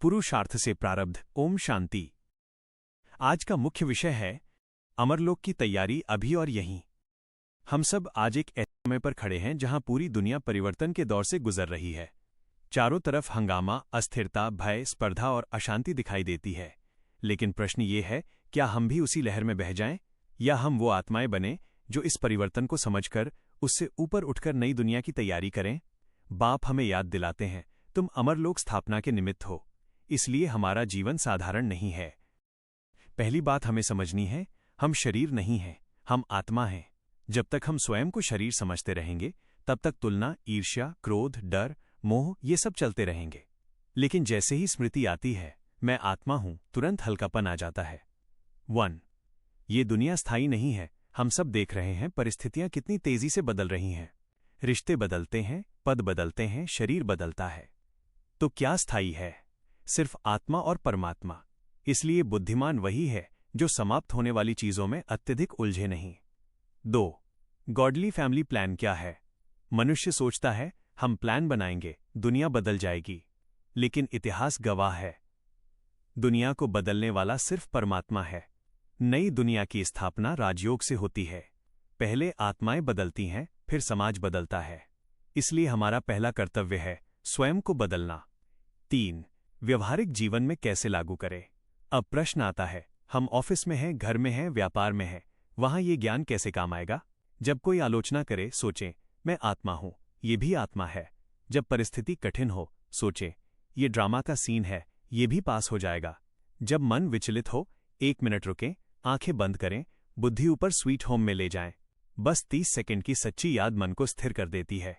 पुरुषार्थ से प्रारब्ध। ओम शांति। आज का मुख्य विषय है अमरलोक की तैयारी अभी और यहीं। हम सब आज एक ऐसे समय पर खड़े हैं जहां पूरी दुनिया परिवर्तन के दौर से गुजर रही है। चारों तरफ हंगामा, अस्थिरता, भय, स्पर्धा और अशांति दिखाई देती है। लेकिन प्रश्न ये है, क्या हम भी उसी लहर में बह जाएं, या हम वो आत्माएं बने जो इस परिवर्तन को समझकर उससे ऊपर उठकर नई दुनिया की तैयारी करें। बाप हमें याद दिलाते हैं, तुम अमरलोक स्थापना के निमित्त हो, इसलिए हमारा जीवन साधारण नहीं है। पहली बात हमें समझनी है, हम शरीर नहीं हैं, हम आत्मा हैं। जब तक हम स्वयं को शरीर समझते रहेंगे तब तक तुलना, ईर्ष्या, क्रोध, डर, मोह ये सब चलते रहेंगे। लेकिन जैसे ही स्मृति आती है मैं आत्मा हूं, तुरंत हल्कापन आ जाता है। 1. ये दुनिया स्थायी नहीं है। हम सब देख रहे हैं परिस्थितियां कितनी तेजी से बदल रही हैं। रिश्ते बदलते हैं, पद बदलते हैं, शरीर बदलता है। तो क्या स्थायी है? सिर्फ आत्मा और परमात्मा। इसलिए बुद्धिमान वही है जो समाप्त होने वाली चीजों में अत्यधिक उलझे नहीं। 2. गॉडली फैमिली प्लान क्या है? मनुष्य सोचता है हम प्लान बनाएंगे, दुनिया बदल जाएगी। लेकिन इतिहास गवाह है, दुनिया को बदलने वाला सिर्फ परमात्मा है। नई दुनिया की स्थापना राजयोग से होती है। पहले आत्माएं बदलती हैं, फिर समाज बदलता है। इसलिए हमारा पहला कर्तव्य है स्वयं को बदलना। 3. व्यवहारिक जीवन में कैसे लागू करें? अब प्रश्न आता है, हम ऑफिस में हैं, घर में हैं, व्यापार में हैं, वहां ये ज्ञान कैसे काम आएगा? जब कोई आलोचना करे, सोचें मैं आत्मा हूं, ये भी आत्मा है। जब परिस्थिति कठिन हो, सोचें ये ड्रामा का सीन है, ये भी पास हो जाएगा। जब मन विचलित हो, 1 मिनट रुकें, आंखें बंद करें, बुद्धि ऊपर स्वीट होम में ले जाएं। बस 30 सेकंड की सच्ची याद मन को स्थिर कर देती है।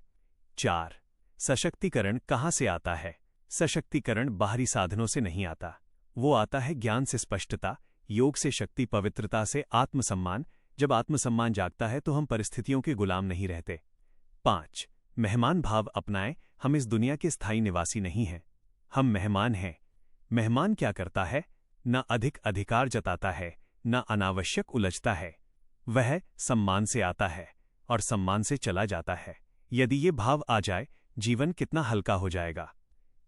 4. सशक्तिकरण कहां से आता है? सशक्तिकरण बाहरी साधनों से नहीं आता, वो आता है ज्ञान से स्पष्टता, योग से शक्ति, पवित्रता से आत्मसम्मान। जब आत्मसम्मान जागता है तो हम परिस्थितियों के गुलाम नहीं रहते। 5. मेहमान भाव अपनाएं। हम इस दुनिया के स्थायी निवासी नहीं हैं, हम मेहमान हैं। मेहमान क्या करता है? न अधिक अधिकार जताता है, न अनावश्यक उलझता है। वह सम्मान से आता है और सम्मान से चला जाता है। यदि ये भाव आ जाए, जीवन कितना हल्का हो जाएगा।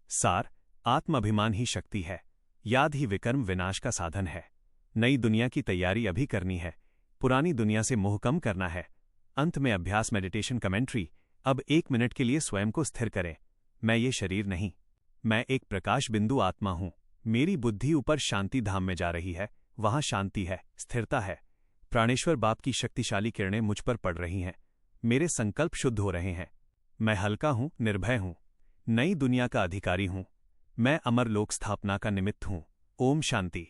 सार, आत्माभिमान ही शक्ति है, याद ही विकर्म विनाश का साधन है। नई दुनिया की तैयारी अभी करनी है, पुरानी दुनिया से मोह कम करना है। अंत में अभ्यास, मेडिटेशन, कमेंट्री। अब 1 मिनट के लिए स्वयं को स्थिर करें। मैं ये शरीर नहीं, मैं एक प्रकाश बिंदु आत्मा हूं। मेरी बुद्धि ऊपर शांति धाम में जा रही है, वहां शांति है, स्थिरता है। प्राणेश्वर बाप की शक्तिशाली किरणें मुझ पर पड़ रही हैं, मेरे संकल्प शुद्ध हो रहे हैं। मैं हल्का हूं, निर्भय हूं, नई दुनिया का अधिकारी हूं। मैं अमरलोक स्थापना का निमित्त हूं। ओम शांति।